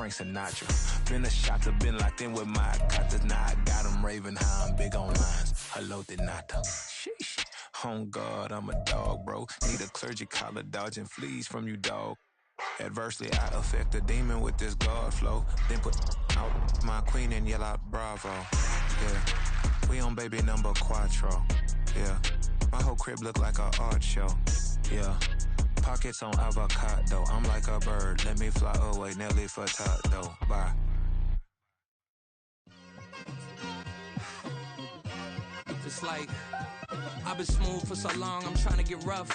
Frank Sinatra. Been a shotter, been locked in with my cotters. Now I got them raving how I'm big on lines. Hello, Denata. Sheesh. On God, I'm a dog, bro. Need a clergy collar, dodging fleas from you, dog. Adversely, I affect a demon with this God flow. Then put out my queen and yell out bravo. Yeah, we on baby number quattro. Yeah, my whole crib look like a art show. Yeah, pockets on avocado. I'm like a bird, let me fly away. Nelly Furtado, bye. It's like I've been smooth for so long, I'm trying to get rough.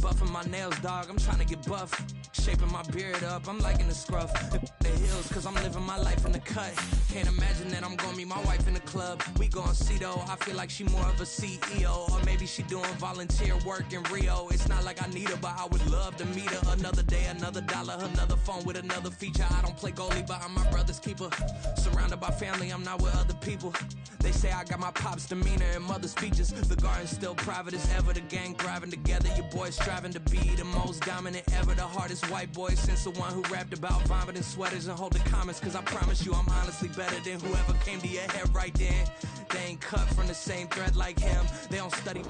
Buffing my nails, dog, I'm trying to get buff. Shaping my beard up, I'm liking the scruff. The hills, cause I'm living my life in the cut. Can't imagine that I'm gonna meet my wife in the club. We gon' see though, I feel like she more of a CEO. Or maybe she doing volunteer work in Rio. It's not like I need her, but I would love to meet her. Another day, another dollar, another phone with another feature. I don't play goalie, but I'm my brother's keeper. Surrounded by family, I'm not with other people. They say I got my pop's demeanor and mother's features. The garden's still private as ever, the gang thriving together. Your boy striving to be the most dominant ever. The hardest white boy since the one who rapped about vomiting sweaters and holding comments. Cause I promise you I'm honestly better than whoever came to your head right then. They ain't cut from the same thread like him. They don't study.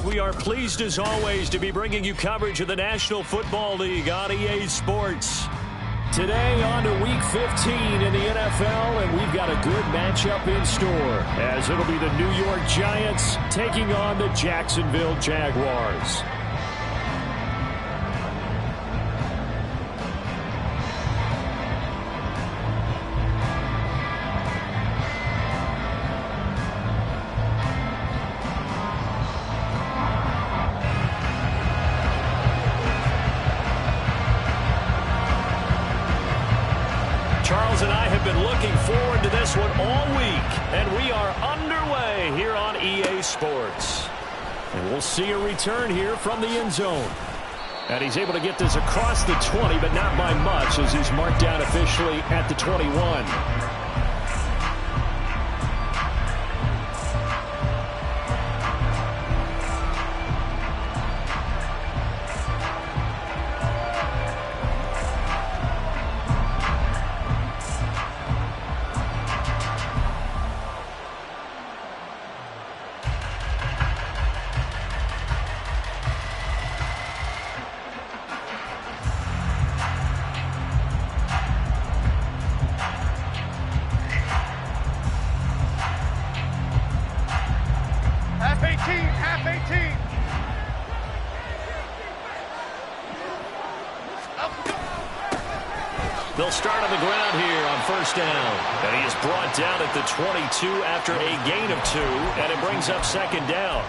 We are pleased as always to be bringing you coverage of the National Football League on EA Sports. Today on to Week 15 in the NFL, and we've got a good matchup in store, as it'll be the New York Giants taking on the Jacksonville Jaguars. Charles and I have been looking forward to this one all week, and we are underway here on EA Sports. And we'll see a return here from the end zone. And he's able to get this across the 20, but not by much, as he's marked down officially at the 21. They'll start on the ground here on first down. And he is brought down at the 22 after a gain of 2, and it brings up second down.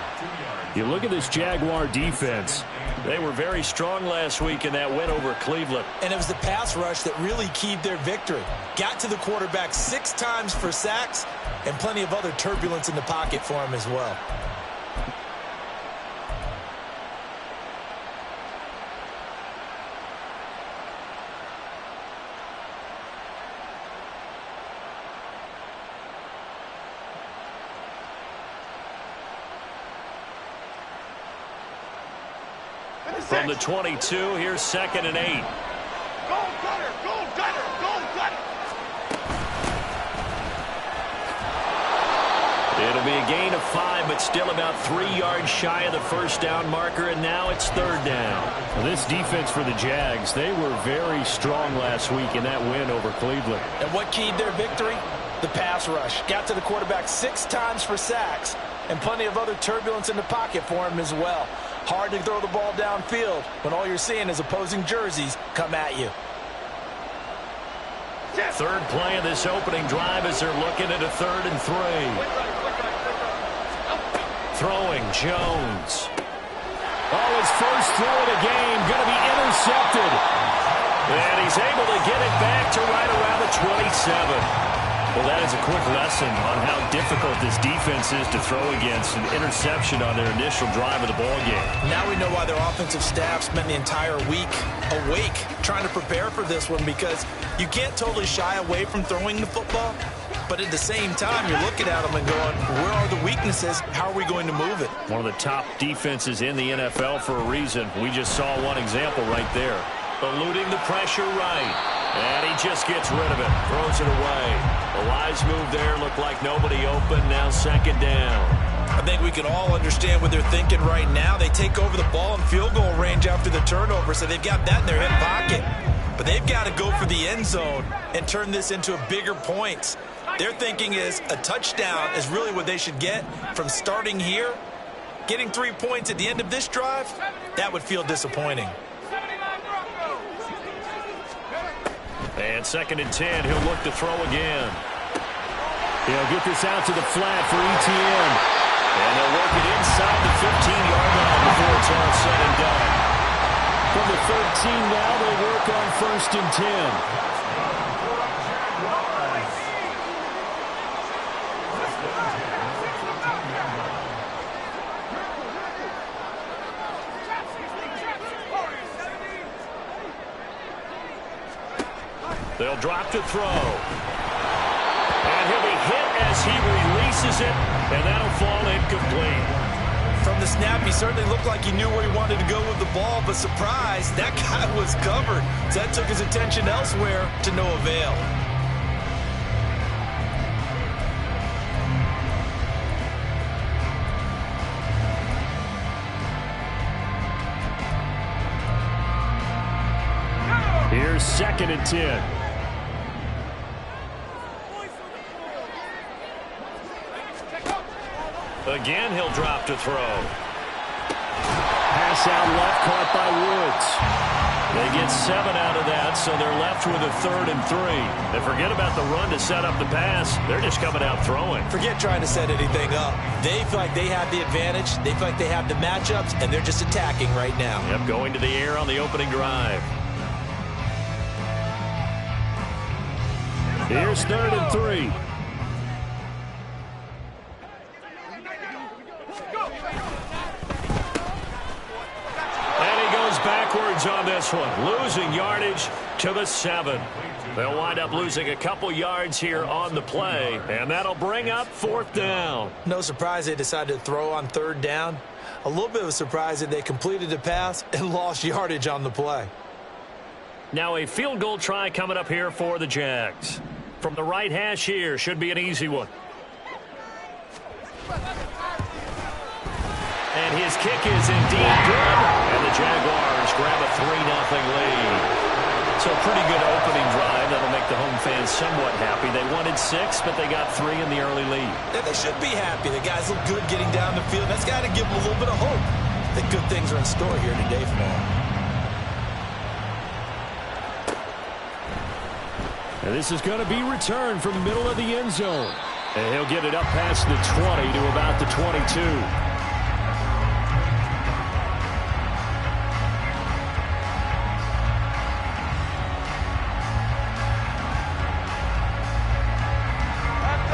You look at this Jaguar defense. They were very strong last week in that win over Cleveland. And it was the pass rush that really keyed their victory. Got to the quarterback 6 times for sacks, and plenty of other turbulence in the pocket for him as well. From the 22, here's 2nd and 8. Go Gunner! Go Gunner! Go Gunner! It'll be a gain of 5, but still about 3 yards shy of the first down marker, and now it's 3rd down. Well, this defense for the Jags, they were very strong last week in that win over Cleveland. And what keyed their victory? The pass rush. Got to the quarterback 6 times for sacks, and plenty of other turbulence in the pocket for him as well. Hard to throw the ball downfield when all you're seeing is opposing jerseys come at you. Third play of this opening drive as they're looking at a 3rd and 3. Throwing Jones. Oh, his first throw of the game going to be intercepted. And he's able to get it back to right around the 27. Well, that is a quick lesson on how difficult this defense is to throw against. An interception on their initial drive of the ballgame. Now we know why their offensive staff spent the entire week awake trying to prepare for this one, because you can't totally shy away from throwing the football, but at the same time you're looking at them and going, where are the weaknesses? How are we going to move it? One of the top defenses in the NFL for a reason. We just saw one example right there. Eluding the pressure right. And he just gets rid of it. Throws it away. A wise move there. Looked like nobody open. Now second down. I think we can all understand what they're thinking right now. They take over the ball in field goal range after the turnover, so they've got that in their hip pocket. But they've got to go for the end zone and turn this into a bigger points. Their thinking is a touchdown is really what they should get from starting here. Getting 3 points at the end of this drive, that would feel disappointing. And second and 10, he'll look to throw again. He'll get this out to the flat for ETN. And they'll work it inside the 15-yard line before it's all said and done. From the 13 now, they'll work on first and 10. They'll drop to throw. And he'll be hit as he releases it, and that'll fall incomplete. From the snap, he certainly looked like he knew where he wanted to go with the ball, but surprise, that guy was covered. So that took his attention elsewhere to no avail. Here's second and 10. Again, he'll drop to throw. Pass out left, caught by Woods. They get 7 out of that, so they're left with a 3rd and 3. And forget about the run to set up the pass. They're just coming out throwing. Forget trying to set anything up. They feel like they have the advantage. They feel like they have the matchups, and they're just attacking right now. Yep, going to the air on the opening drive. Here's 3rd and 3. Backwards on this one, losing yardage to the 7. They'll wind up losing a couple yards here on the play, and that'll bring up 4th down. No surprise they decided to throw on 3rd down. A little bit of a surprise that they completed the pass and lost yardage on the play. Now a field goal try coming up here for the Jags. From the right hash here, should be an easy one. And his kick is indeed good, and the Jaguars grab a 3-0 lead. So a pretty good opening drive. That'll make the home fans somewhat happy. They wanted 6, but they got 3 in the early lead. Yeah, they should be happy. The guys look good getting down the field. That's got to give them a little bit of hope that good things are in store here today for them. And this is going to be returned from the middle of the end zone. And he'll get it up past the 20 to about the 22.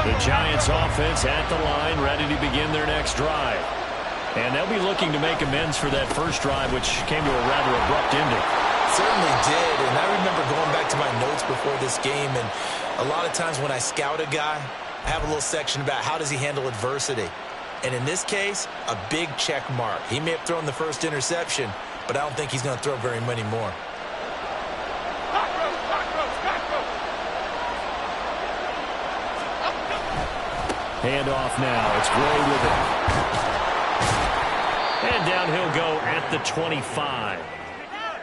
The Giants offense at the line, ready to begin their next drive. And they'll be looking to make amends for that first drive, which came to a rather abrupt ending. Certainly did, and I remember going back to my notes before this game, and a lot of times when I scout a guy, I have a little section about how does he handle adversity. And in this case, a big check mark. He may have thrown the first interception, but I don't think he's going to throw very many more. Handoff now. It's Gray with it. And down he'll go at the 25.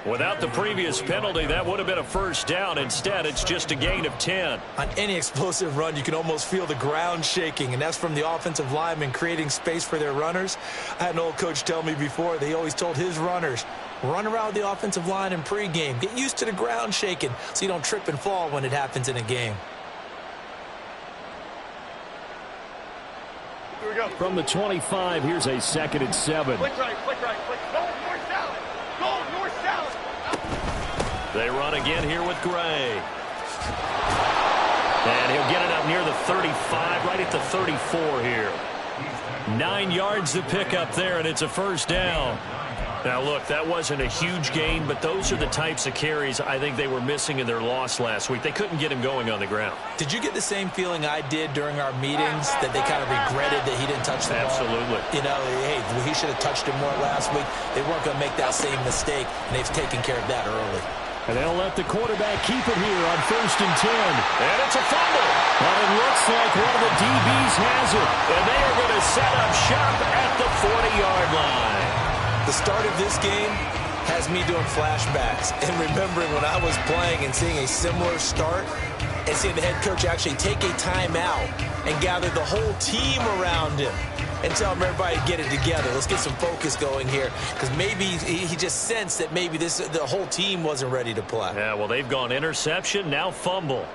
Without the previous penalty, that would have been a first down. Instead, it's just a gain of 10. On any explosive run, you can almost feel the ground shaking, and that's from the offensive linemen creating space for their runners. I had an old coach tell me before, they always told his runners, run around the offensive line in pregame. Get used to the ground shaking so you don't trip and fall when it happens in a game. Here we go. From the 25, here's a 2nd and 7. Click right, click right, click. Go north salad. Go north salad. They run again here with Gray. And he'll get it up near the 35, right at the 34 here. 9 yards to pick up there, and it's a first down. Now, look, that wasn't a huge gain, but those are the types of carries I think they were missing in their loss last week. They couldn't get him going on the ground. Did you get the same feeling I did during our meetings, that they kind of regretted that he didn't touch the ball? Absolutely. You know, hey, he should have touched it more last week. They weren't going to make that same mistake, and they've taken care of that early. And they'll let the quarterback keep it here on 1st and 10. And it's a fumble. And it looks like one of the DBs has it. And they are going to set up shop at the 40-yard line. The start of this game has me doing flashbacks and remembering when I was playing and seeing a similar start and seeing the head coach actually take a timeout and gather the whole team around him and tell him everybody to get it together. Let's get some focus going here, because maybe he just sensed that maybe the whole team wasn't ready to play. Yeah, well, they've gone interception, now fumble.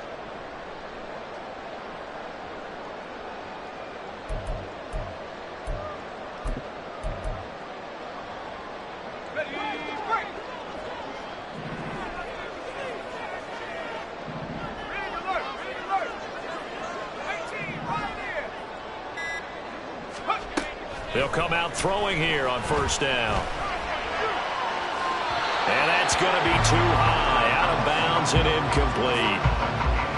They'll come out throwing here on 1st down. And that's going to be too high, out of bounds and incomplete.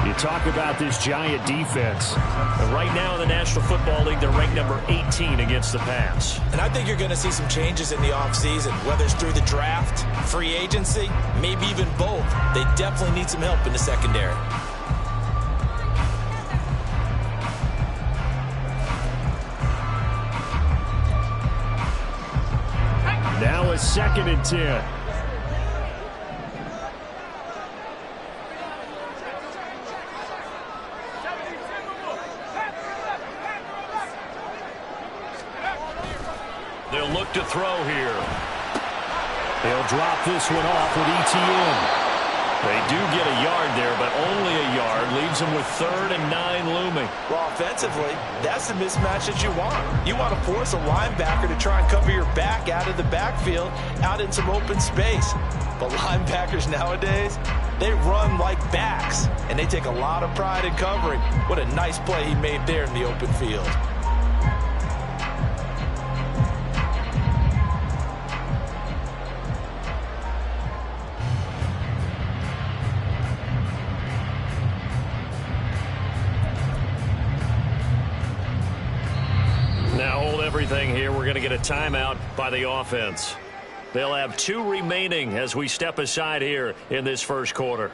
You talk about this Giant defense. And right now in the National Football League, they're ranked number 18 against the pass. And I think you're going to see some changes in the offseason, whether it's through the draft, free agency, maybe even both. They definitely need some help in the secondary. Now a 2nd and 10. They'll look to throw here. They'll drop this one off with ETN. They do get a yard there, but only a yard. Leaves them with 3rd and 9 looming. Well, offensively, that's the mismatch that you want. You want to force a linebacker to try and cover your back out of the backfield, out in some open space. But linebackers nowadays, they run like backs, and they take a lot of pride in covering. What a nice play he made there in the open field. Everything here. We're going to get a timeout by the offense. They'll have 2 remaining as we step aside here in this first quarter.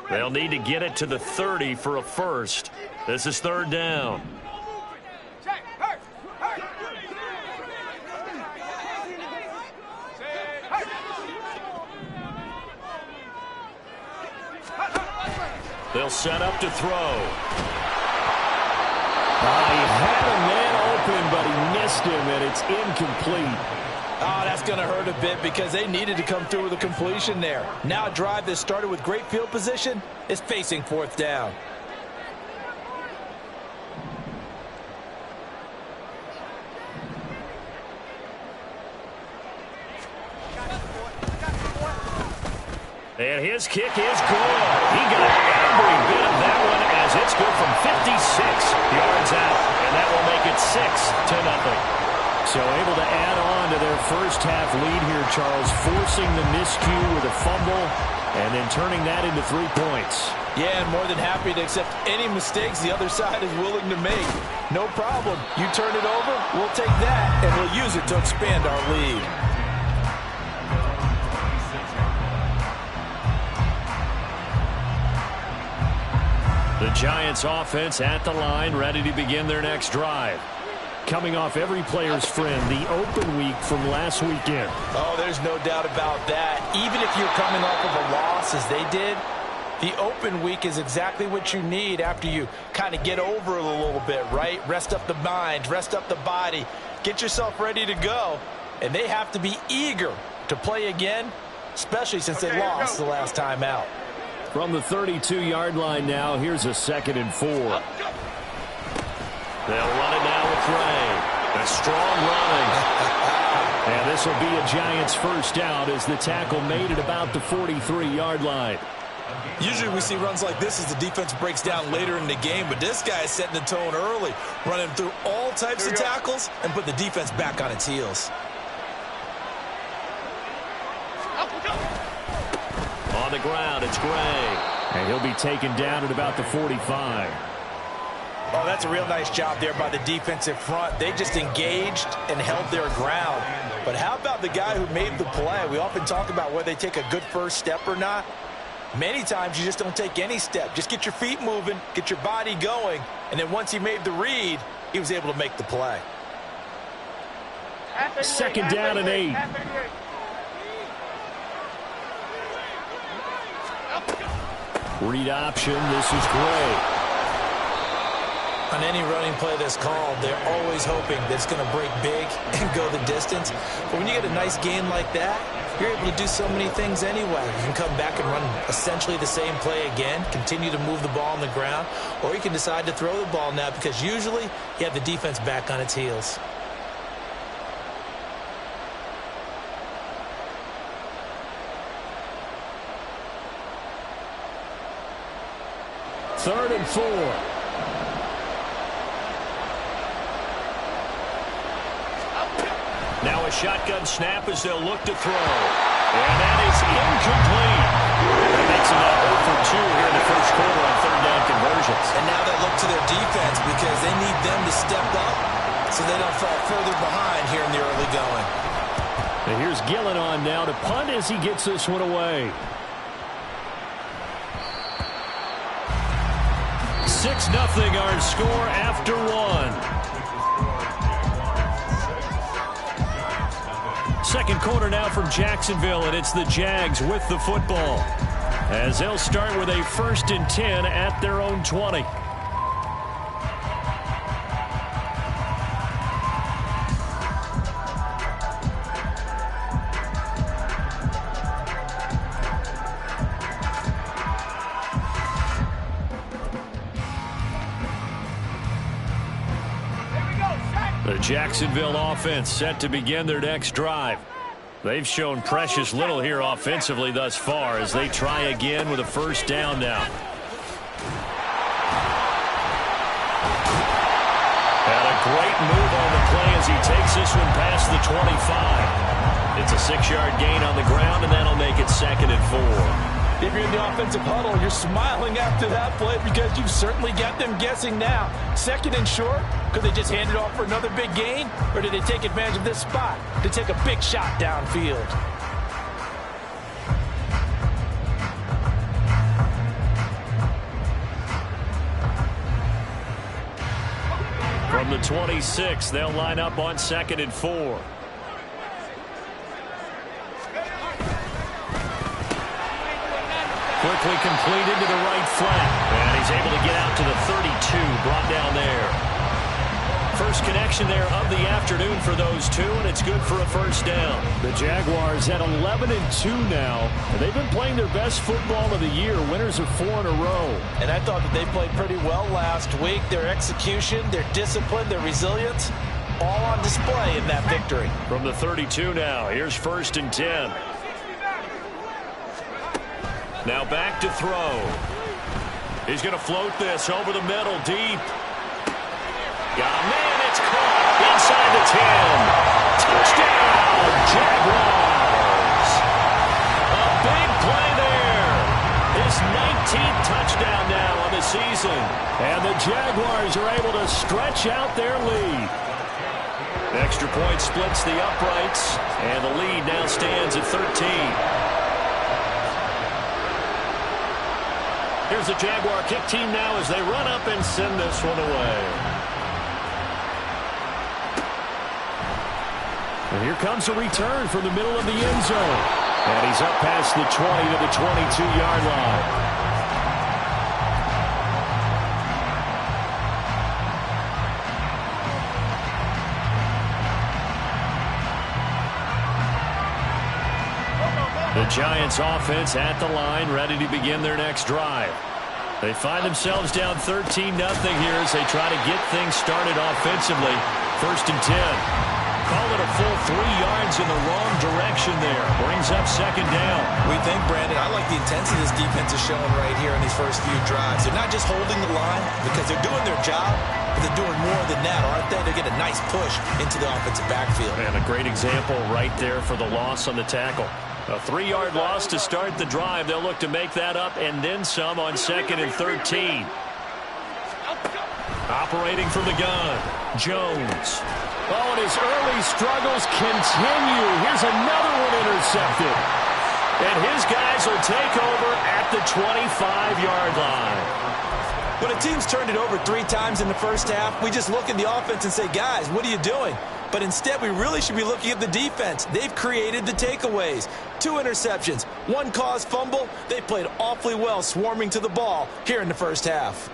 They'll need to get it to the 30 for a first. This is 3rd down. They'll set up to throw. He had a man open, but he missed him, and it's incomplete. Oh, that's going to hurt a bit because they needed to come through with a completion there. Now a drive that started with great field position is facing 4th down. And his kick is good. He got every bit of that one as it's good from 56 yards out. And that will make it 6-0. So able to add on to their first half lead here, Charles, forcing the miscue with a fumble and then turning that into 3 points. Yeah, and more than happy to accept any mistakes the other side is willing to make. No problem. You turn it over, we'll take that, and we'll use it to expand our lead. The Giants offense at the line, ready to begin their next drive. Coming off every player's friend, the open week from last weekend. Oh, there's no doubt about that. Even if you're coming off of a loss as they did, the open week is exactly what you need after you kind of get over it a little bit, right? Rest up the mind, rest up the body, get yourself ready to go. And they have to be eager to play again, especially since they lost the last time out. From the 32-yard line now, here's a 2nd and 4. They'll run it now with Ray. A strong running. And this will be a Giants first down as the tackle made at about the 43-yard line. Usually we see runs like this as the defense breaks down later in the game, but this guy is setting the tone early, running through all types of tackles and put the defense back on its heels. On the ground, it's Gray. And he'll be taken down at about the 45. Oh, that's a real nice job there by the defensive front. They just engaged and held their ground. But how about the guy who made the play? We often talk about whether they take a good first step or not. Many times you just don't take any step. Just get your feet moving, get your body going, and then once he made the read, he was able to make the play. Second down and 8. Read option, this is Gray. On any running play that's called, they're always hoping that it's going to break big and go the distance. But when you get a nice game like that, you're able to do so many things anyway. You can come back and run essentially the same play again, continue to move the ball on the ground, or you can decide to throw the ball now because usually you have the defense back on its heels. Third and 4. Now a shotgun snap as they'll look to throw. And that is incomplete. That makes it 0 for 2 here in the first quarter on third down conversions. And now they look to their defense because they need them to step up so they don't fall further behind here in the early going. And here's Gillen on now to punt as he gets this one away. 6-0 our score after 1. Second quarter now from Jacksonville, and it's the Jags with the football as they'll start with a 1st and 10 at their own 20. The Jacksonville offense set to begin their next drive. They've shown precious little here offensively thus far as they try again with a first down now. And a great move on the play as he takes this one past the 25. It's a 6-yard gain on the ground, and that'll make it 2nd and 4. If you're in the offensive huddle, you're smiling after that play because you've certainly got them guessing now. 2nd and short, could they just hand it off for another big gain? Or did they take advantage of this spot to take a big shot downfield? From the 26, they'll line up on 2nd and 4. Quickly completed to the right flat. And he's able to get out to the 32, brought down there. First connection there of the afternoon for those two, and it's good for a first down. The Jaguars at 11-2 now, and they've been playing their best football of the year, winners of 4 in a row. And I thought that they played pretty well last week. Their execution, their discipline, their resilience, all on display in that victory. From the 32 now, here's 1st and 10. Now back to throw. He's going to float this over the middle, deep. Got a man, it's caught inside the 10. Touchdown, Jaguars. A big play there. His 19th touchdown now on the season. And the Jaguars are able to stretch out their lead. Extra point splits the uprights, and the lead now stands at 13. Here's the Jaguar kick team now as they run up and send this one away. And here comes a return from the middle of the end zone. And he's up past the 20 to the 22-yard line. The Giants offense at the line, ready to begin their next drive. They find themselves down 13-0 here as they try to get things started offensively. 1st and 10. Call it a full 3 yards in the wrong direction there. Brings up second down. We think, Brandon, I like the intensity this defense is showing right here in these first few drives. They're not just holding the line because they're doing their job, but they're doing more than that, aren't they? They get a nice push into the offensive backfield. And a great example right there for the loss on the tackle. A 3-yard loss to start the drive. They'll look to make that up and then some on 2nd and 13. Operating from the gun, Jones. Oh, and his early struggles continue. Here's another one intercepted. And his guys will take over at the 25-yard line. When a team's turned it over 3 times in the first half, we just look at the offense and say, guys, what are you doing? But instead, we really should be looking at the defense. They've created the takeaways. 2 interceptions, 1 caused fumble. They played awfully well swarming to the ball here in the first half.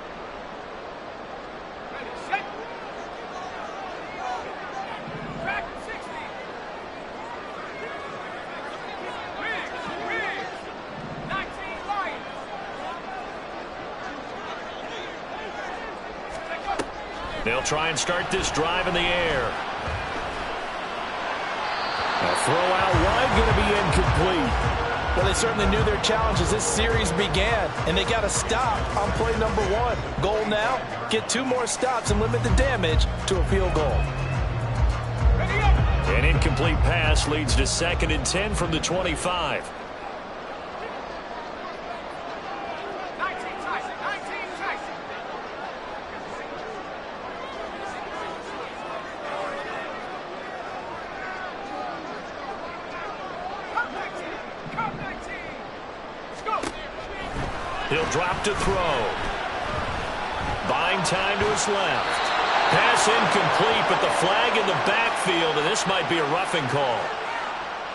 They'll try and start this drive in the air. A throw out wide going to be incomplete. Well, they certainly knew their challenge as this series began, and they got to stop on play number 1. Goal now, get 2 more stops and limit the damage to a field goal. An incomplete pass leads to 2nd and 10 from the 25. He'll drop to throw. Buying time to his left. Pass incomplete, but the flag in the backfield, and this might be a roughing call.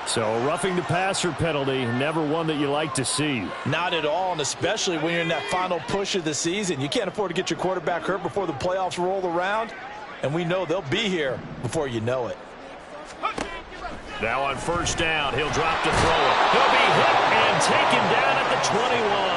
So a roughing the passer penalty, never one that you like to see. Not at all, and especially when you're in that final push of the season. You can't afford to get your quarterback hurt before the playoffs roll around, and we know they'll be here before you know it. Now on first down, he'll drop to throw it. He'll be hit and taken down at the 21.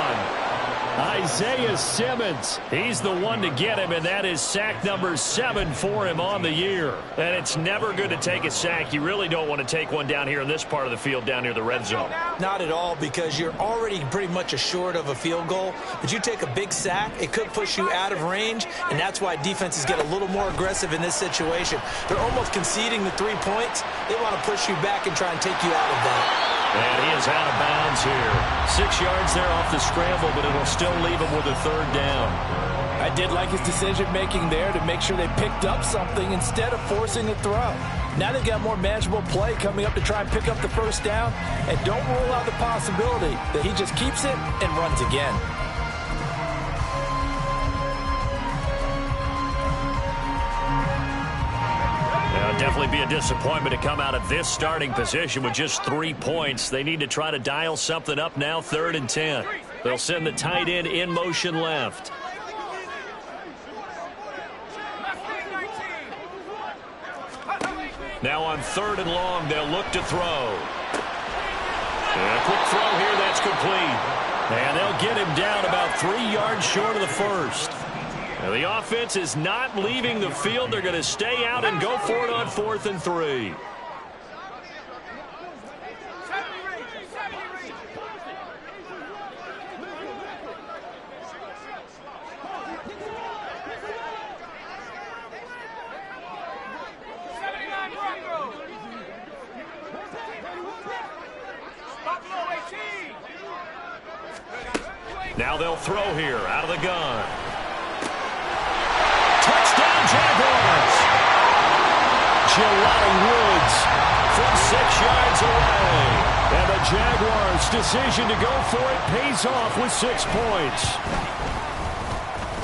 Isaiah Simmons, he's the one to get him, and that is sack number 7 for him on the year. And it's never good to take a sack. You really don't want to take one down here in this part of the field, down near the red zone. Not at all, because you're already pretty much assured of a field goal. But you take a big sack, it could push you out of range, and that's why defenses get a little more aggressive in this situation. They're almost conceding the 3 points. They want to push you back and try and take you out of that. And he is out of bounds here. 6 yards there off the scramble, but it'll still leave him with a 3rd down. I did like his decision-making there to make sure they picked up something instead of forcing a throw. Now they've got more manageable play coming up to try and pick up the first down, and don't rule out the possibility that he just keeps it and runs again. Definitely be a disappointment to come out of this starting position with just 3 points. They need to try to dial something up now, 3rd and 10. They'll send the tight end in motion left. Now on 3rd and long, they'll look to throw. And a quick throw here, that's complete. And they'll get him down about 3 yards short of the first. Now the offense is not leaving the field. They're going to stay out and go for it on 4th and 3. Now they'll throw here out of the gun. Touchdown, Jaguars! Jelani Woods from 6 yards away. And the Jaguars' decision to go for it pays off with 6 points.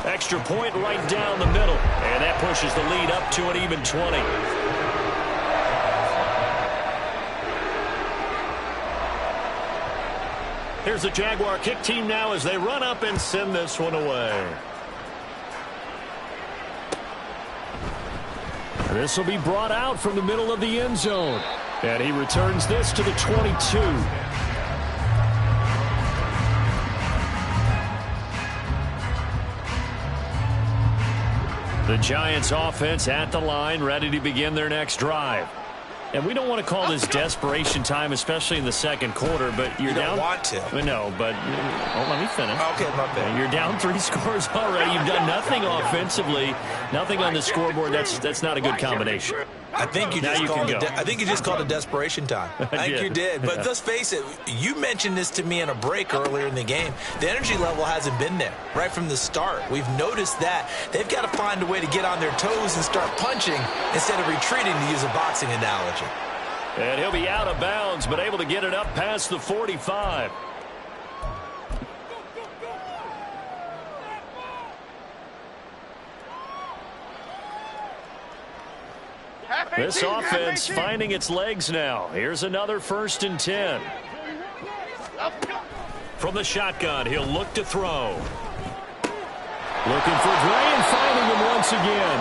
Extra point right down the middle. And that pushes the lead up to an even 20. Here's the Jaguar kick team now as they run up and send this one away. This will be brought out from the middle of the end zone. And he returns this to the 22. The Giants offense at the line, ready to begin their next drive. And we don't want to call this desperation time, especially in the second quarter, but you're down. You don't want to. No, but let me finish. Okay, my bad. You're down 3 scores already. You've done nothing offensively, nothing on the scoreboard. That's not a good combination. I think you just called it desperation time. I think you did. But let's face it, you mentioned this to me in a break earlier in the game. The energy level hasn't been there right from the start. We've noticed that. They've got to find a way to get on their toes and start punching instead of retreating, to use a boxing analogy. And he'll be out of bounds, but able to get it up past the 45. This offense finding its legs now. Here's another 1st and 10. From the shotgun, he'll look to throw. Looking for Gray and finding him once again.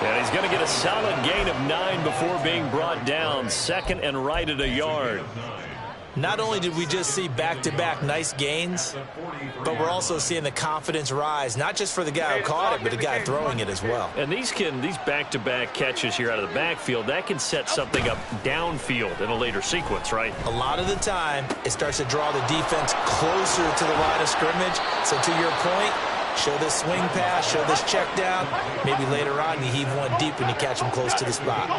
And he's going to get a solid gain of 9 before being brought down. 2nd and right at a yard. Not only did we just see back-to-back nice gains, but we're also seeing the confidence rise, not just for the guy who caught it, but the guy throwing it as well. And these back-to-back catches here out of the backfield, that can set something up downfield in a later sequence, right? A lot of the time, it starts to draw the defense closer to the line of scrimmage. So to your point, show this swing pass, show this check down. Maybe later on you heave one deep when you catch him close to the spot.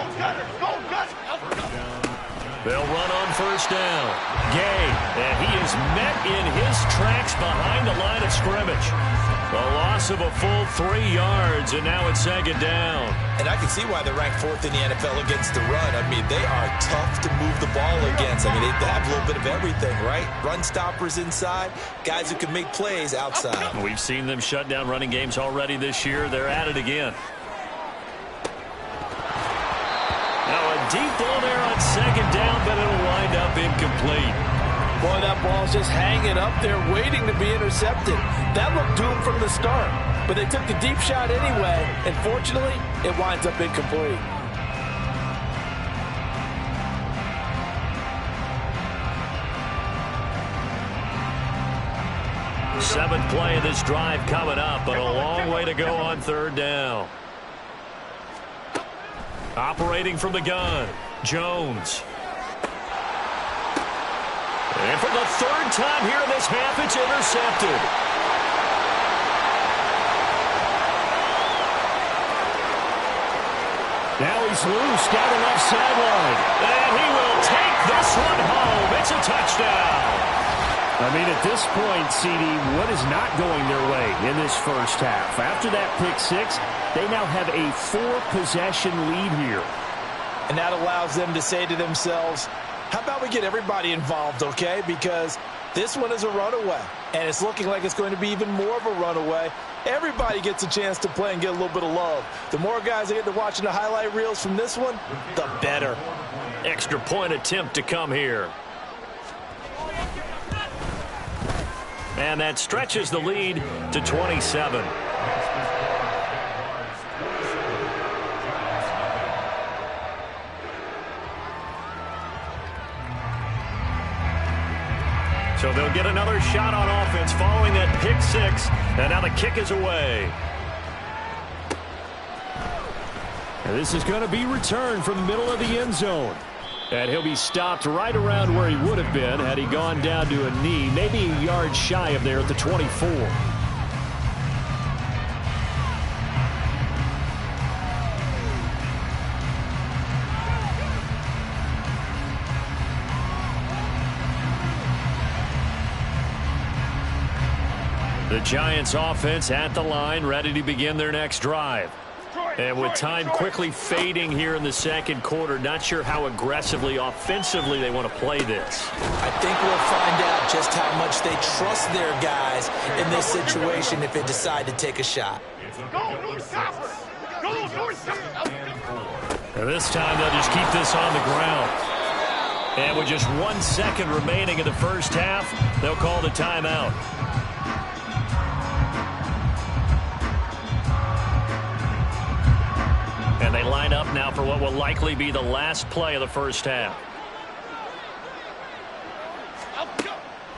They'll run on 1st down. Gay, and he is met in his tracks behind the line of scrimmage. A loss of a full 3 yards, and now it's 2nd down. And I can see why they're ranked 4th in the NFL against the run. I mean, they are tough to move the ball against. I mean, they have a little bit of everything, right? Run stoppers inside, guys who can make plays outside. We've seen them shut down running games already this year. They're at it again. Now a deep ball there on 2nd down, but it'll wind up incomplete. Boy, that ball's just hanging up there waiting to be intercepted. That looked doomed from the start, but they took the deep shot anyway, and fortunately, it winds up incomplete. Seventh play of this drive coming up, but a long way to go on 3rd down. Operating from the gun, Jones. And for the 3rd time here in this half, it's intercepted. Now he's loose down the left sideline. And he will take this one home. It's a touchdown. I mean, at this point, CD, what is not going their way in this first half? After that pick 6, they now have a 4-possession lead here. And that allows them to say to themselves, how about we get everybody involved, okay? Because this one is a runaway, and it's looking like it's going to be even more of a runaway. Everybody gets a chance to play and get a little bit of love. The more guys that get to watching the highlight reels from this one, the better. Extra point attempt to come here. And that stretches the lead to 27. So they'll get another shot on offense following that pick 6. And now the kick is away. And this is going to be returned from the middle of the end zone. And he'll be stopped right around where he would have been had he gone down to a knee, maybe a yard shy of there at the 24. The Giants offense at the line, ready to begin their next drive. And with time quickly fading here in the second quarter, not sure how aggressively, offensively they want to play this. I think we'll find out just how much they trust their guys in this situation if they decide to take a shot. And this time they'll just keep this on the ground. And with just 1 second remaining in the first half, they'll call the timeout. And they line up now for what will likely be the last play of the first half.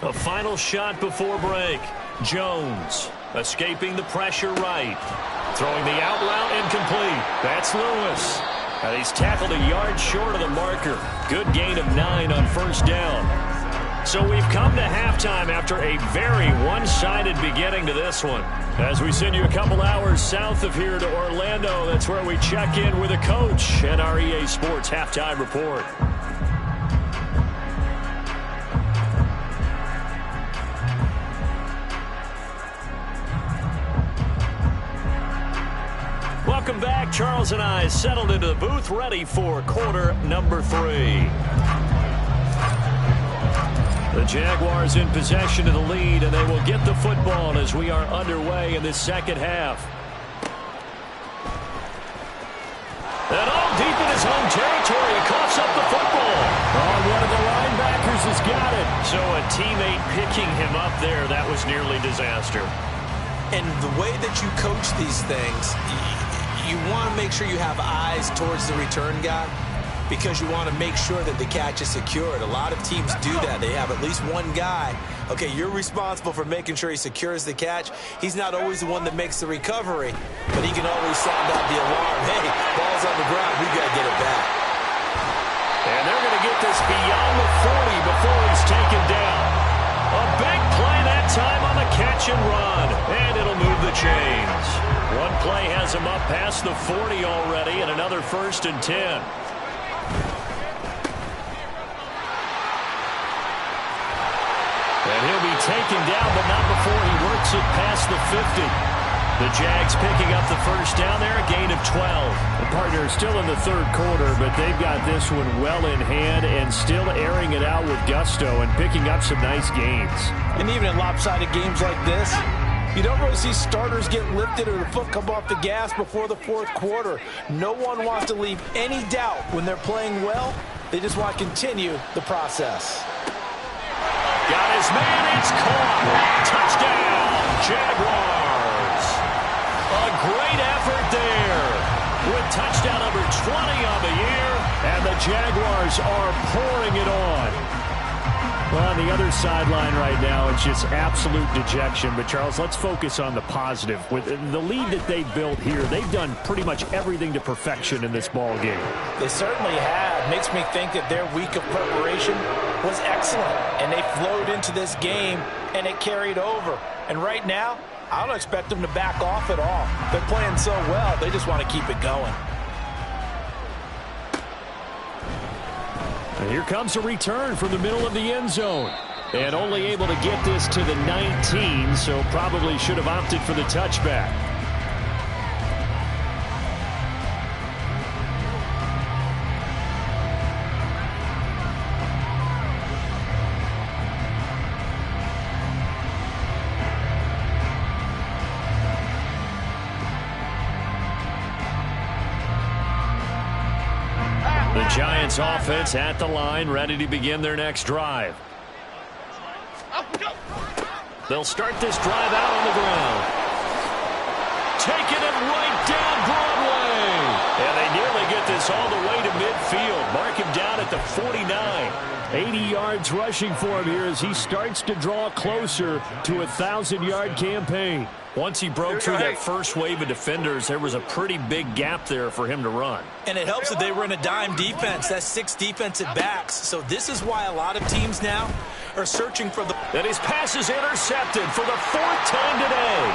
A final shot before break. Jones escaping the pressure right. Throwing the out route incomplete. That's Lewis. And he's tackled a yard short of the marker. Good gain of 9 on first down. So we've come to halftime after a very one-sided beginning to this one. As we send you a couple hours south of here to Orlando, that's where we check in with a coach and our EA Sports Halftime Report. Welcome back. Charles and I settled into the booth, ready for quarter number 3. The Jaguars in possession of the lead, and they will get the football as we are underway in this second half. And all deep in his home territory, he coughs up the football. Oh, one of the linebackers has got it. So a teammate picking him up there, that was nearly disaster. And the way that you coach these things, you want to make sure you have eyes towards the return guy because you want to make sure that the catch is secured. A lot of teams do that. They have at least one guy. Okay, you're responsible for making sure he secures the catch. He's not always the one that makes the recovery, but he can always sound out the alarm. Hey, ball's on the ground. We got to get it back. And they're going to get this beyond the 40 before he's taken down. A big play that time on the catch and run, and it'll move the chains. One play has him up past the 40 already, and another 1st and 10. And he'll be taken down, but not before he works it past the 50. The Jags picking up the first down there, a gain of 12. The partner is still in the third quarter, but they've got this one well in hand and still airing it out with gusto and picking up some nice gains. And even in lopsided games like this, you don't really see starters get lifted or the foot come off the gas before the fourth quarter. No one wants to leave any doubt when they're playing well. They just want to continue the process. Got his man, it's caught. Touchdown, Jaguars. A great effort there with touchdown number 20 on the year, and the Jaguars are pouring it on. Well, on the other sideline right now, it's just absolute dejection. But, Charles, let's focus on the positive. With the lead that they built here, they've done pretty much everything to perfection in this ball game. They certainly have. Makes me think that their week of preparation was excellent. And they flowed into this game, and it carried over. And right now, I don't expect them to back off at all. They're playing so well, they just want to keep it going. And here comes a return from the middle of the end zone. And only able to get this to the 19, so probably should have opted for the touchback. Giants offense at the line, ready to begin their next drive. They'll start this drive out on the ground. Taking it right down Broadway. And they nearly get this all the way to midfield. Mark him down at the 49. 80 yards rushing for him here as he starts to draw closer to a 1,000-yard campaign. Once he broke through that first wave of defenders, there was a pretty big gap there for him to run. And it helps that they were in a dime defense. That's 6 defensive backs. So this is why a lot of teams now are searching for the... And his pass is intercepted for the 4th time today.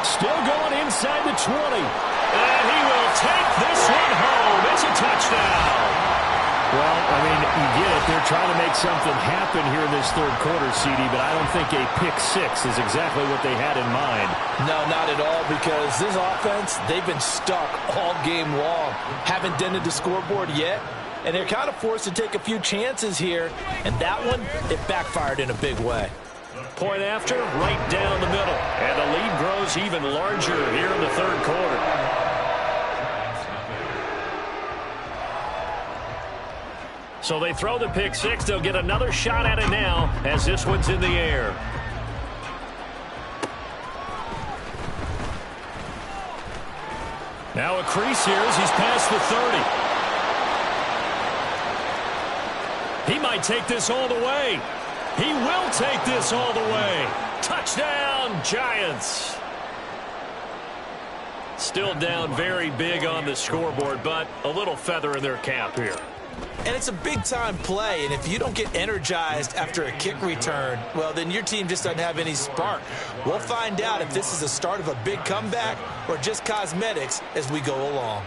Still going inside the 20. And he will take this one home. It's a touchdown. Well, I mean, you get it. They're trying to make something happen here in this third quarter, CD, but I don't think a pick-6 is exactly what they had in mind. No, not at all, because this offense, they've been stuck all game long. Haven't dented the scoreboard yet, and they're kind of forced to take a few chances here, and that one, it backfired in a big way. Point after, right down the middle, and the lead grows even larger here in the third quarter. So they throw the pick-6. They'll get another shot at it now as this one's in the air. Now a crease here as he's past the 30. He might take this all the way. He will take this all the way. Touchdown, Giants. Still down very big on the scoreboard, but a little feather in their cap here. And it's a big-time play, and if you don't get energized after a kick return, well, then your team just doesn't have any spark. We'll find out if this is the start of a big comeback or just cosmetics as we go along.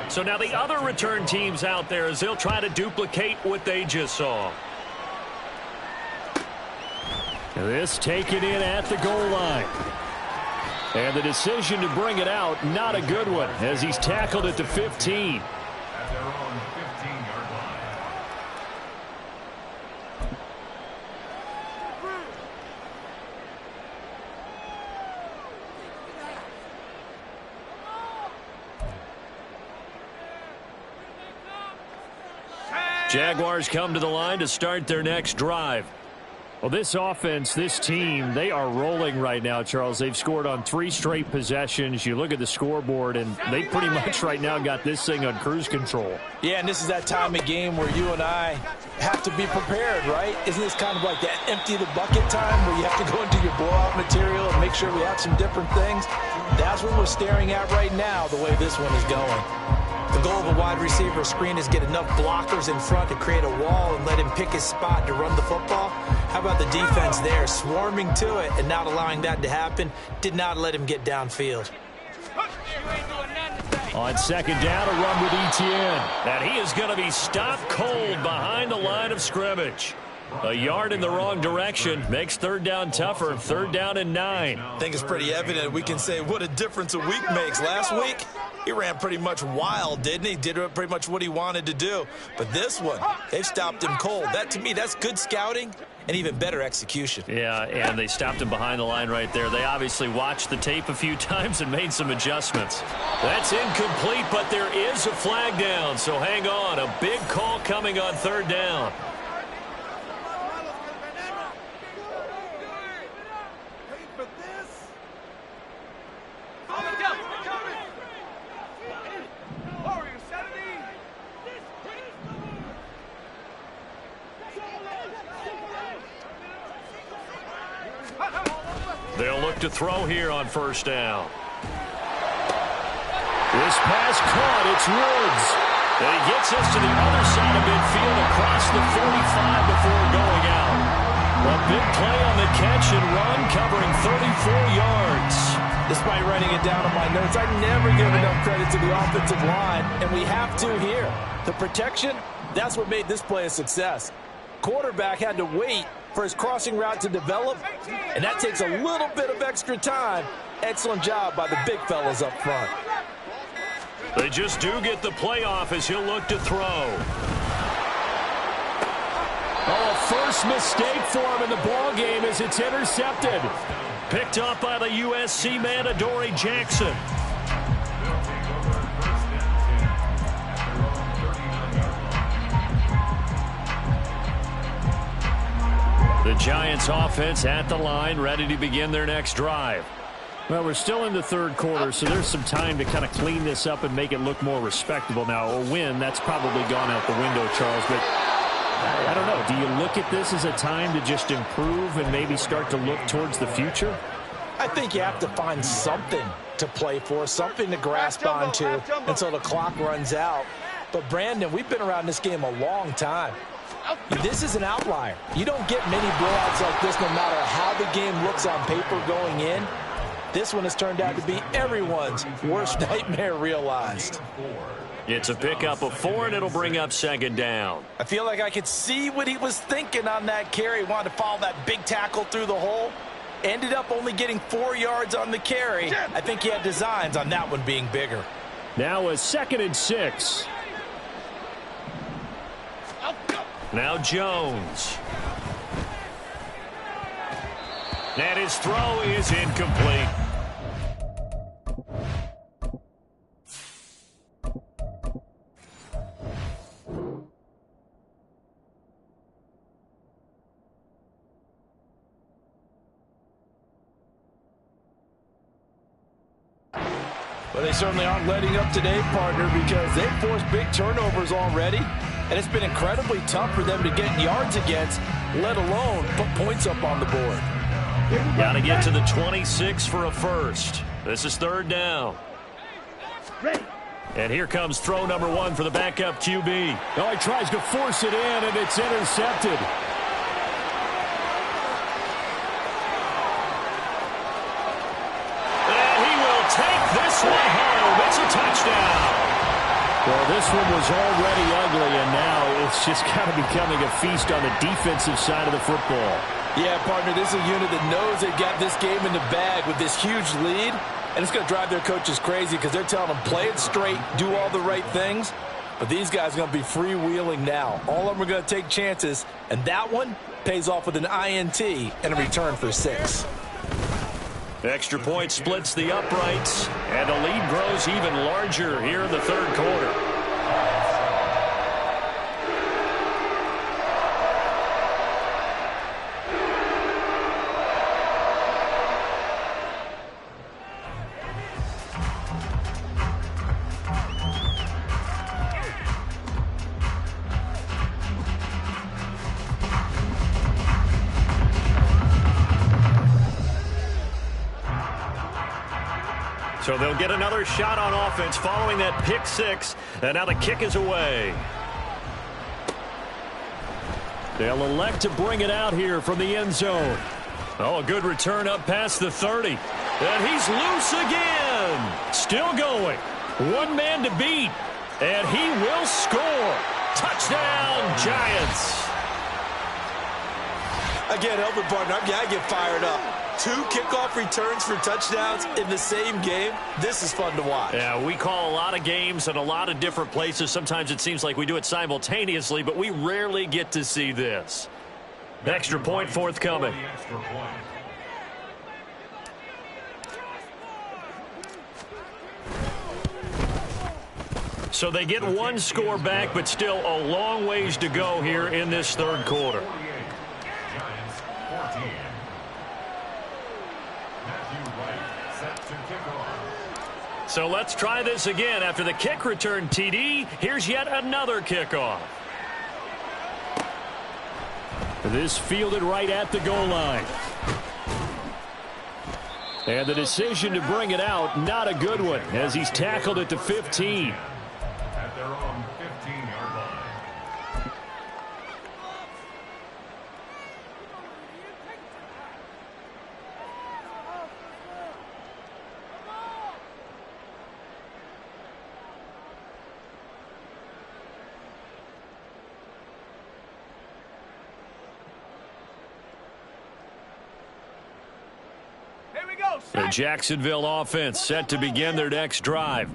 So now the other return teams out there as they'll try to duplicate what they just saw. This taken in at the goal line. And the decision to bring it out, not a good one, as he's tackled at the 15. At their own 15-yard line. Jaguars come to the line to start their next drive. Well, this offense, this team, they are rolling right now, Charles. They've scored on 3 straight possessions. You look at the scoreboard, and they pretty much right now got this thing on cruise control. Yeah, and this is that time of game where you and I have to be prepared, right? Isn't this kind of like that empty the bucket time where you have to go into your blowout material and make sure we have some different things? That's what we're staring at right now, the way this one is going. The goal of a wide receiver screen is get enough blockers in front to create a wall and let him pick his spot to run the football. How about the defense there, swarming to it and not allowing that to happen? Did not let him get downfield. On second down, a run with Etienne. And he is going to be stopped cold behind the line of scrimmage. A yard in the wrong direction makes third down tougher. 3rd down and 9. I think it's pretty evident. We can say what a difference a week makes. Last week, he ran pretty much wild, didn't he? Did pretty much what he wanted to do. But this one, they've stopped him cold. That, to me, that's good scouting and even better execution. Yeah, and they stopped him behind the line right there. They obviously watched the tape a few times and made some adjustments. That's incomplete, but there is a flag down, so hang on. A big call coming on 3rd down. They'll look to throw here on 1st down. This pass caught. It's Woods. And he gets us to the other side of midfield across the 45 before going out. A big play on the catch and run covering 34 yards. Despite writing it down on my notes, I never give enough credit to the offensive line, and we have to here. The protection, that's what made this play a success. Quarterback had to wait for his crossing route to develop, and that takes a little bit of extra time. Excellent job by the big fellas up front. They just do get the playoff as he'll look to throw. Oh, a first mistake for him in the ball game as it's intercepted. Picked up by the USC man, Adoree Jackson. The Giants offense at the line, ready to begin their next drive. Well, we're still in the 3rd quarter, so there's some time to kind of clean this up and make it look more respectable. Now, a win, that's probably gone out the window, Charles, but I don't know. Do you look at this as a time to just improve and maybe start to look towards the future? I think you have to find something to play for, something to grasp onto until the clock runs out. But, Brandon, we've been around this game a long time. This is an outlier. You don't get many blowouts like this no matter how the game looks on paper going in. This one has turned out to be everyone's worst nightmare realized. It's a pickup of 4, and it'll bring up 2nd down. I feel like I could see what he was thinking on that carry. Wanted to follow that big tackle through the hole. Ended up only getting 4 yards on the carry. I think he had designs on that one being bigger. Now a 2nd and 6. Now Jones. And his throw is incomplete. Well, they certainly aren't letting up today, partner, because they've forced big turnovers already. And it's been incredibly tough for them to get yards against, let alone put points up on the board. Got to get to the 26 for a first. This is third down. Ready. And here comes throw number 1 for the backup QB. Oh, he tries to force it in, and it's intercepted. And he will take this one home. It's a touchdown. Well, this one was already ugly, and now it's just kind of becoming a feast on the defensive side of the football. Yeah, partner, this is a unit that knows they got this game in the bag with this huge lead, and it's going to drive their coaches crazy because they're telling them play it straight, do all the right things, but these guys are going to be freewheeling now. All of them are going to take chances, and that one pays off with an INT and a return for 6. Extra point splits the uprights, and the lead grows even larger here in the third quarter. So they'll get another shot on offense following that pick 6, and now the kick is away. They'll elect to bring it out here from the end zone. Oh, a good return up past the 30. And he's loose again. Still going. One man to beat. And he will score. Touchdown, Giants. Again, help it, partner. I get fired up. 2 kickoff returns for touchdowns in the same game. This is fun to watch. Yeah, we call a lot of games in a lot of different places. Sometimes it seems like we do it simultaneously, but we rarely get to see this. Extra point forthcoming. So they get one score back, but still a long ways to go here in this third quarter. Giants 14. So let's try this again. After the kick return, TD, here's yet another kickoff. This fielded right at the goal line. And the decision to bring it out, not a good one, as he's tackled at the 15. At their own 15-yard line. The Jacksonville offense set to begin their next drive.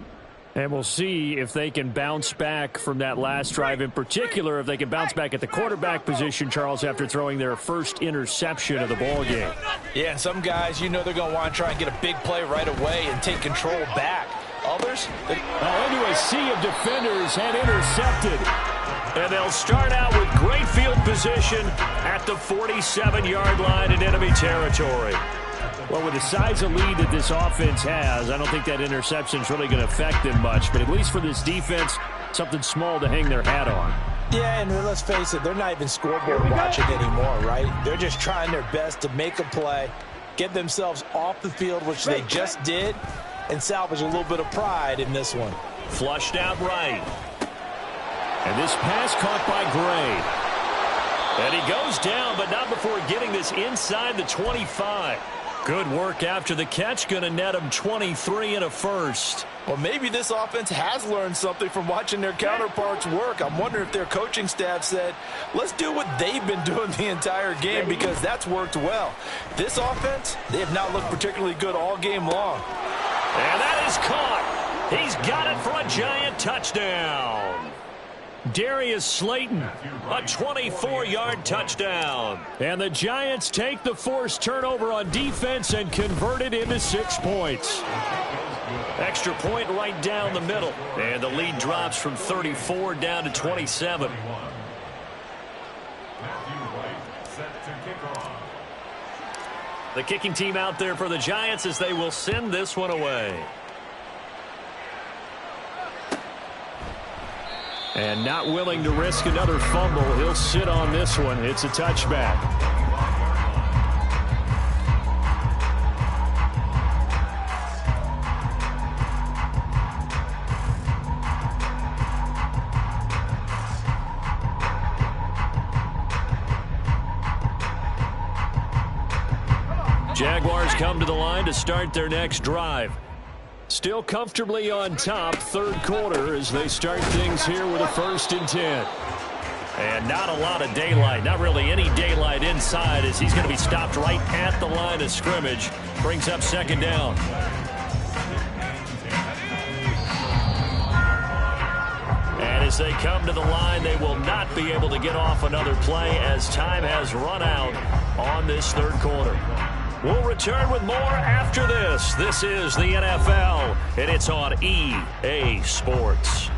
And we'll see if they can bounce back from that last drive, in particular if they can bounce back at the quarterback position, Charles, after throwing their first interception of the ball game. Yeah, and some guys, you know they're going to want to try and get a big play right away and take control back. Others, into a sea of defenders and intercepted. And they'll start out with great field position at the 47-yard line in enemy territory. Well, with the size of lead that this offense has, I don't think that interception is really going to affect them much. But at least for this defense, something small to hang their hat on. Yeah, and let's face it, they're not even scoreboard watching anymore, right? They're just trying their best to make a play, get themselves off the field, which they just did, and salvage a little bit of pride in this one. Flushed out right. And this pass caught by Gray. And he goes down, but not before getting this inside the 25. Good work after the catch, going to net him 23 and a first. Well, maybe this offense has learned something from watching their counterparts work. I'm wondering if their coaching staff said, let's do what they've been doing the entire game, because that's worked well. This offense, they have not looked particularly good all game long. And that is caught. He's got it for a Giant touchdown. Darius Slayton, a 24-yard touchdown. And the Giants take the forced turnover on defense and convert it into 6 points. Extra point right down the middle. And the lead drops from 34 down to 27. The kicking team out there for the Giants as they will send this one away. And not willing to risk another fumble, he'll sit on this one. It's a touchback. Jaguars come to the line to start their next drive. Still comfortably on top, third quarter, as they start things here with a 1st and 10. And not a lot of daylight, not really any daylight inside, as he's going to be stopped right at the line of scrimmage. Brings up 2nd down. And as they come to the line, they will not be able to get off another play as time has run out on this third quarter. We'll return with more after this. This is the NFL, and it's on EA Sports.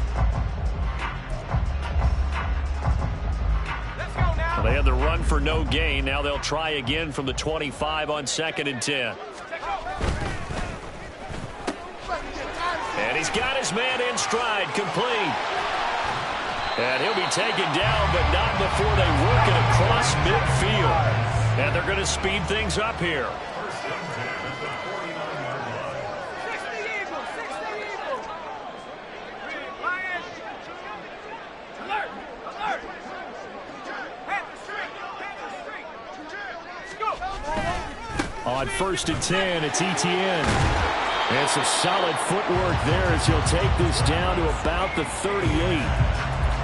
Well, they had the run for no gain. Now they'll try again from the 25 on 2nd and 10. And he's got his man in stride, complete. And he'll be taken down, but not before they work it across midfield. And they're going to speed things up here. On 1st and 10, it's Etienne. And some solid footwork there as he'll take this down to about the 38.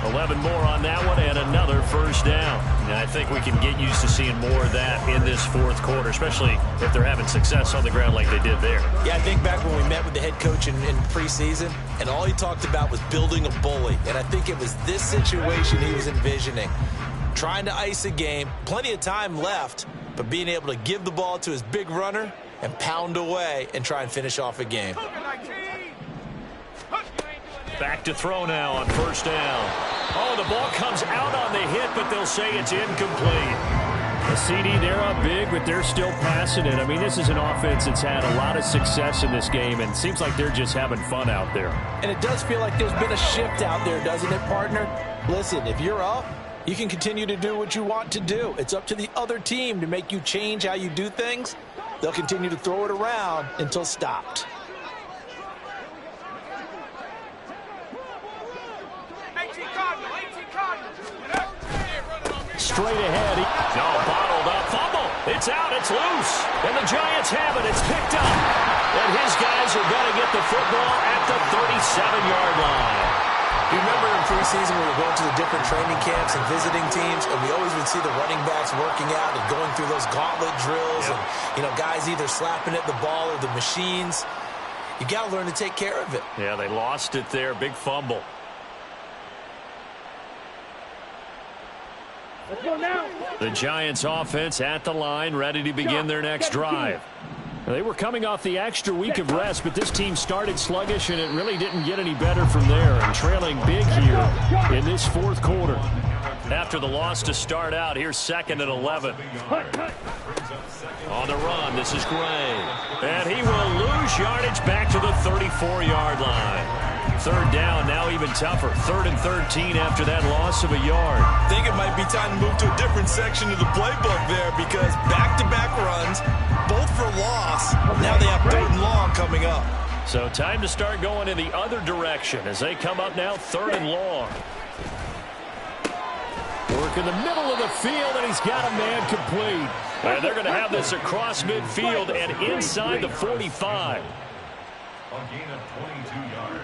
11 more on that one and another 1st down. And I think we can get used to seeing more of that in this 4th quarter, especially if they're having success on the ground like they did there. Yeah, I think back when we met with the head coach in preseason, and all he talked about was building a bully. And I think it was this situation he was envisioning. Trying to ice a game, plenty of time left, but being able to give the ball to his big runner and pound away and try and finish off a game. Back to throw now on 1st down. Oh, the ball comes out on the hit, but they'll say it's incomplete. A CD, they're up big, but they're still passing it. I mean, this is an offense that's had a lot of success in this game, and it seems like they're just having fun out there. And it does feel like there's been a shift out there, doesn't it, partner? Listen, if you're up, you can continue to do what you want to do. It's up to the other team to make you change how you do things. They'll continue to throw it around until stopped. Straight ahead. No, bottled up. Fumble. It's out. It's loose. And the Giants have it. It's picked up. And his guys are going to get the football at the 37-yard line. You remember in preseason we were going to the different training camps and visiting teams, and we always would see the running backs working out and going through those gauntlet drills, and guys either slapping at the ball or the machines. You got to learn to take care of it. Yeah, they lost it there. Big fumble. Let's go now. The Giants offense at the line, ready to begin their next drive. They were coming off the extra week of rest, but this team started sluggish, and it really didn't get any better from there, and trailing big here in this 4th quarter. After the loss to start out, here's 2nd and 11. On the run, this is Gray. And he will lose yardage back to the 34-yard line. 3rd down, now even tougher. 3rd and 13 after that loss of a yard. I think it might be time to move to a different section of the playbook there, because back-to-back runs, both for loss. Now they have 3rd and long coming up. So time to start going in the other direction as they come up now 3rd and long. Work in the middle of the field, and he's got a man complete. And they're going to have this across midfield and inside the 45. A gain of 22 yards.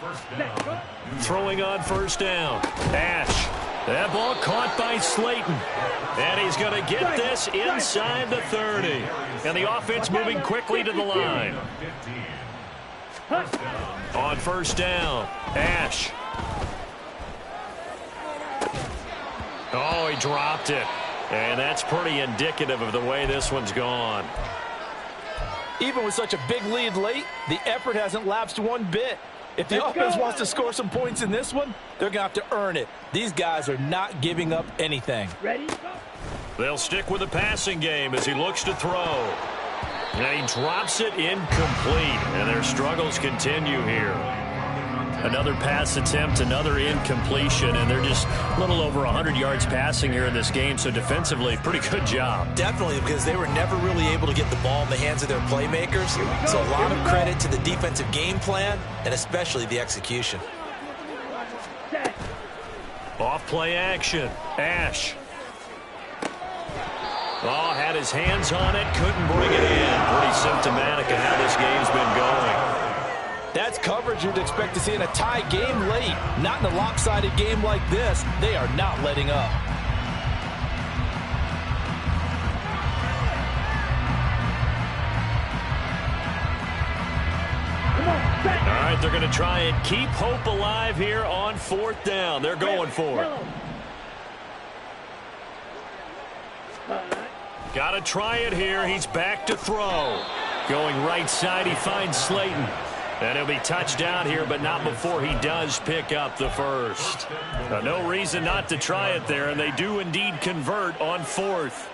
1st down. Throwing on 1st down. Ash. That ball caught by Slayton. And he's going to get this inside the 30. And the offense moving quickly to the line. On 1st down, Ash. Oh, he dropped it. And that's pretty indicative of the way this one's gone. Even with such a big lead late, the effort hasn't lapsed one bit. If the offense wants to score some points in this one, they're going to have to earn it. These guys are not giving up anything. Ready? They'll stick with the passing game as he looks to throw. And he drops it incomplete. And their struggles continue here. Another pass attempt, another incompletion, and they're just a little over 100 yards passing here in this game, so defensively, pretty good job. Definitely, because they were never really able to get the ball in the hands of their playmakers. So a lot of credit to the defensive game plan, and especially the execution. Off play action. Ash. Oh, had his his hands on it, couldn't bring it in. Pretty symptomatic of how this game's been going. That's coverage you'd expect to see in a tie game late. Not in a lopsided game like this. They are not letting up. All right, they're going to try and keep hope alive here on 4th down. They're going for it. Got to try it here. He's back to throw. Going right side, he finds Slayton. And he'll be touchdown here, but not before he does pick up the first. No reason not to try it there, and they do indeed convert on 4th.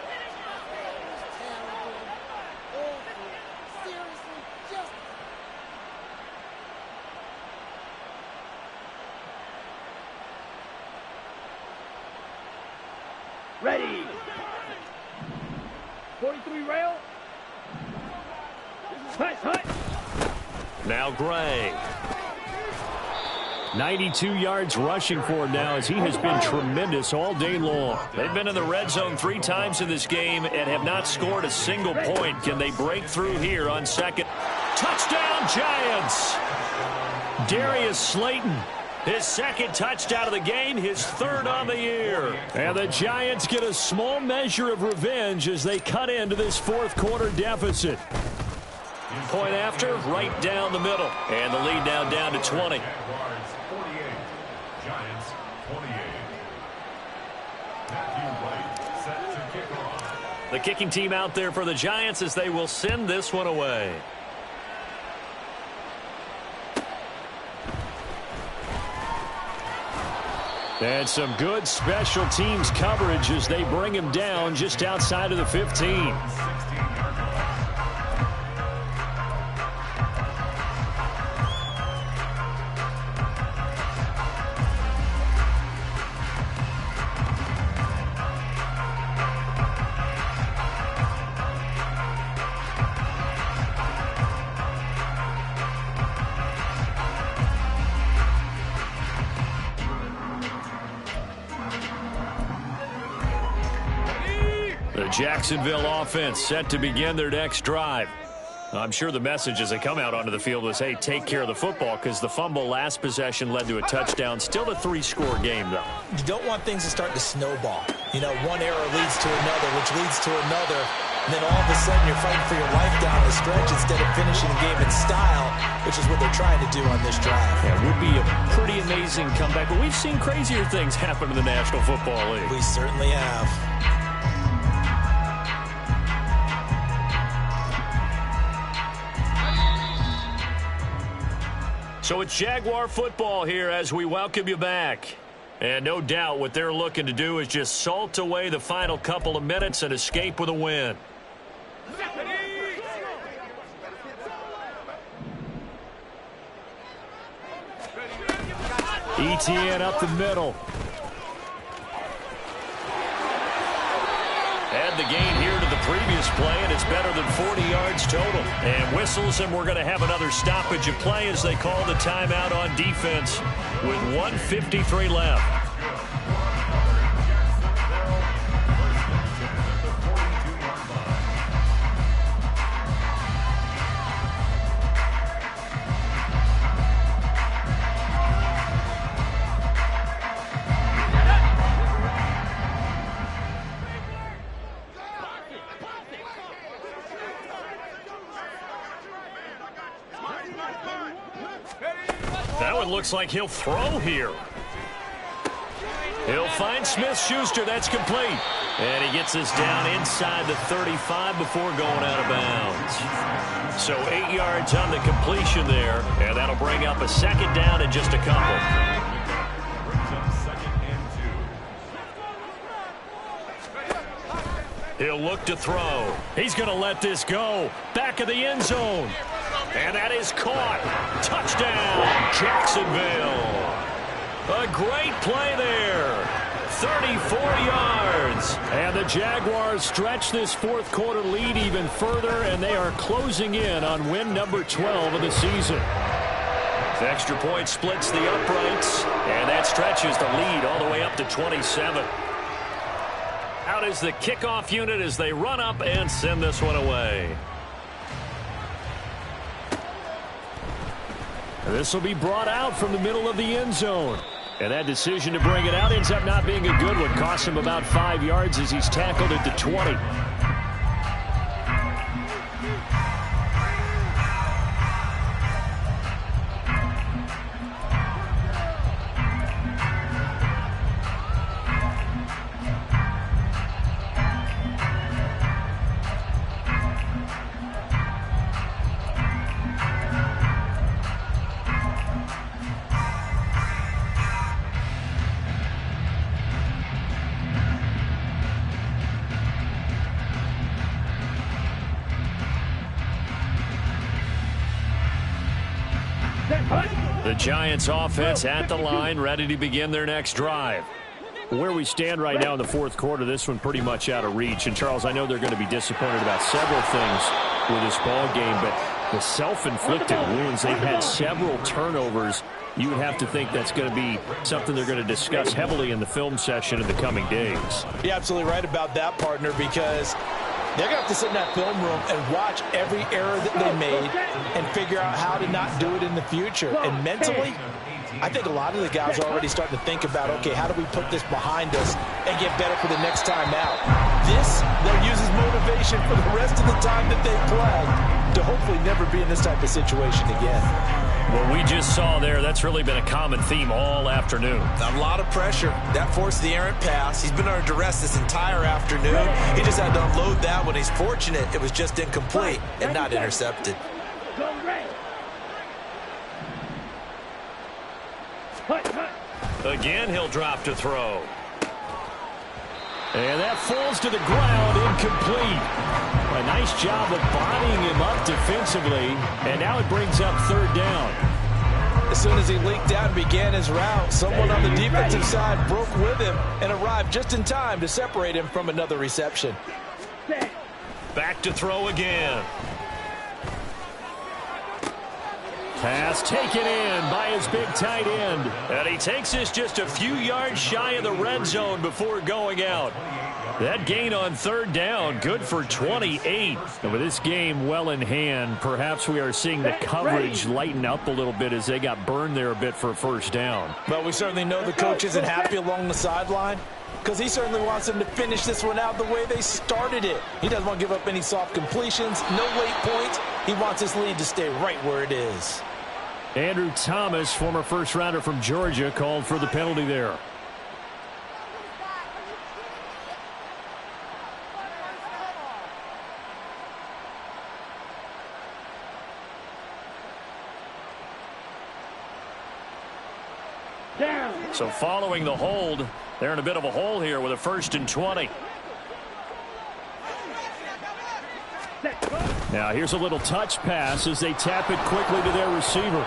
Ready. 43 rail. Hut. Now Gray. 92 yards rushing for him now as he has been tremendous all day long. They've been in the red zone 3 times in this game and have not scored a single point. Can they break through here on 2nd? Touchdown, Giants! Darius Slayton. His 2nd touchdown of the game, his 3rd on the year. And the Giants get a small measure of revenge as they cut into this 4th quarter deficit. Point after, right down the middle. And the lead now down to 20. Jaguars 48, Giants 28. Matthew White set to kick off. The kicking team out there for the Giants as they will send this one away. And some good special teams coverage as they bring him down just outside of the 15. Jacksonville offense set to begin their next drive. I'm sure the message as they come out onto the field was, hey, take care of the football, because the fumble last possession led to a touchdown. Still a 3-score game, though. You don't want things to start to snowball. You know, one error leads to another, which leads to another. And then all of a sudden you're fighting for your life down the stretch instead of finishing the game in style, which is what they're trying to do on this drive. Yeah, it would be a pretty amazing comeback. But we've seen crazier things happen in the National Football League. We certainly have. So it's Jaguar football here as we welcome you back. And no doubt what they're looking to do is just salt away the final couple of minutes and escape with a win. ETN up the middle. Add the gain here to the previous play, and it's better than 40 yards total. And whistles, and we're going to have another stoppage of play as they call the timeout on defense with 1:53 left. That one looks like he'll throw here. He'll find Smith-Schuster. That's complete. And he gets us down inside the 35 before going out of bounds. So 8 yards on the completion there. And that'll bring up a second down and just a couple. He'll look to throw. He's going to let this go. Back of the end zone. And that is caught. Touchdown, Jacksonville. A great play there. 34 yards. And the Jaguars stretch this 4th quarter lead even further, and they are closing in on win number 12 of the season. The extra point splits the uprights, and that stretches the lead all the way up to 27. Out is the kickoff unit as they run up and send this one away. This will be brought out from the middle of the end zone. And that decision to bring it out ends up not being a good one. Costs him about 5 yards as he's tackled at the 20. The Giants offense at the line, ready to begin their next drive. Where we stand right now in the fourth quarter, this one pretty much out of reach. And, Charles, I know they're going to be disappointed about several things with this ball game, but the self-inflicted wounds, they've had several turnovers. You would have to think that's going to be something they're going to discuss heavily in the film session in the coming days. You're absolutely right about that, partner, because they're going to have to sit in that film room and watch every error that they made and figure out how to not do it in the future. And mentally, I think a lot of the guys are already starting to think about, okay, how do we put this behind us and get better for the next time out? This, they'll use as motivation for the rest of the time that they play to hopefully never be in this type of situation again. What we just saw there, that's really been a common theme all afternoon. A lot of pressure. That forced the errant pass. He's been under duress this entire afternoon. He just had to unload that one. He's fortunate it was just incomplete and not intercepted. Again, he'll drop to throw. And that falls to the ground, incomplete. A nice job of bodying him up defensively, and now it brings up third down. As soon as he leaked out and began his route, someone on the defensive side broke with him and arrived just in time to separate him from another reception. Back to throw again. Pass taken in by his big tight end. And he takes this just a few yards shy of the red zone before going out. That gain on third down, good for 28. And with this game well in hand, perhaps we are seeing the coverage lighten up a little bit as they got burned there a bit for a first down. But we certainly know the coach isn't happy along the sideline because he certainly wants them to finish this one out the way they started it. He doesn't want to give up any soft completions, no late points. He wants his lead to stay right where it is. Andrew Thomas, former first-rounder from Georgia, called for the penalty there. So following the hold, they're in a bit of a hole here with a 1st and 20. Now here's a little touch pass as they tap it quickly to their receiver.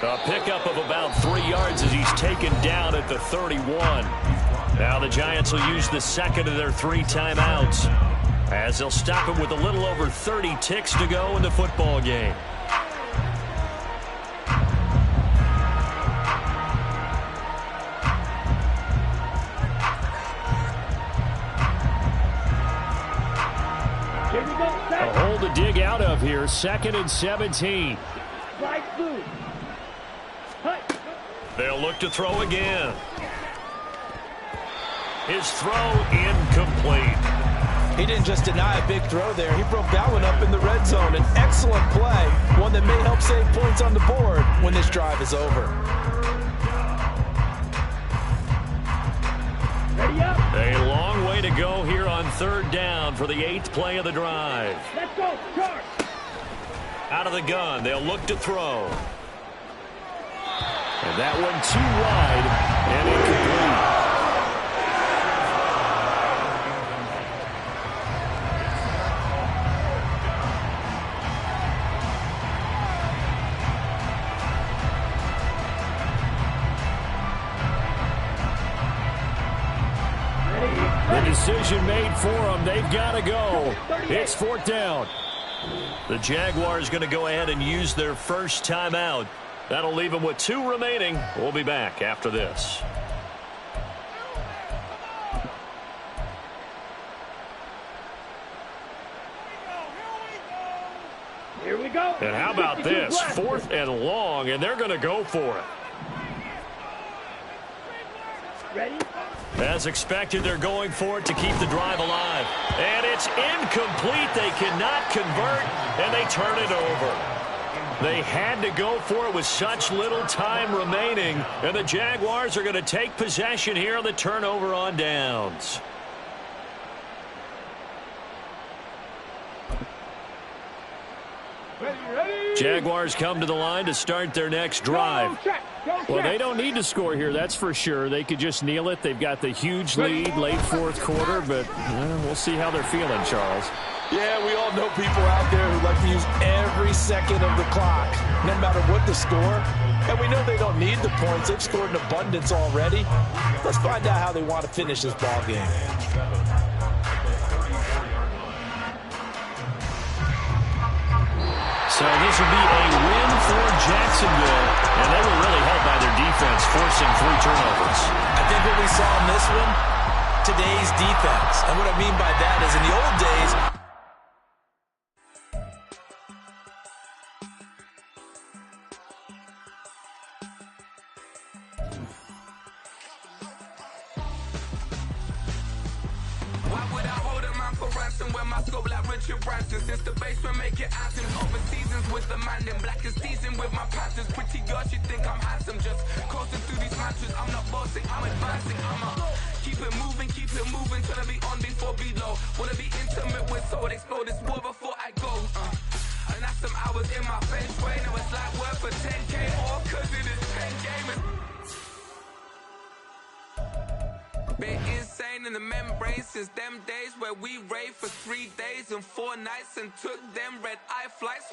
A pickup of about 3 yards as he's taken down at the 31. Now the Giants will use the second of their 3 timeouts as they'll stop it with a little over 30 ticks to go in the football game. A hole to dig out of here, 2nd and 17. They'll look to throw again. His throw incomplete. He didn't just deny a big throw there. He broke that one up in the red zone. An excellent play, one that may help save points on the board when this drive is over. A long way to go here on 3rd down for the 8th play of the drive. Let's go, charge. Out of the gun, they'll look to throw. And that one too wide and incomplete. The decision made for them. They've got to go. It's 4th down. The Jaguars going to go ahead and use their first timeout. That'll leave them with 2 remaining. We'll be back after this. Here we go. And how about this? 4th and long, and they're going to go for it. Ready? As expected, they're going for it to keep the drive alive. And it's incomplete. They cannot convert, and they turn it over. They had to go for it with such little time remaining, and the Jaguars are going to take possession here on the turnover on downs. Jaguars come to the line to start their next drive. Well, they don't need to score here, that's for sure. They could just kneel it. They've got the huge lead late 4th quarter, but we'll see how they're feeling, Charles. Yeah, we all know people out there who like to use every second of the clock, no matter what the score. And we know they don't need the points. They've scored in abundance already. Let's find out how they want to finish this ball game. So this will be a win for Jacksonville, and they were really helped by their defense, forcing 3 turnovers. I think what we saw in this one, today's defense. And what I mean by that is in the old days, when my scope like Richard Branson. Since the basement make it anthems, over seasons with the man in black is seasoned with my Panthers. Pretty girl, she think I'm handsome, just coasting through these matches. I'm not bossing, I'm advancing. Keep it moving, trying to be on before below. Wanna be intimate with soul, explore this war before I go. And that's some hours in my bench way. Now it's like work for 10K or cause it is 10 gamers. Been insane in the membrane since them days where we raved for 3 days and 4 nights and took them red-eye flights.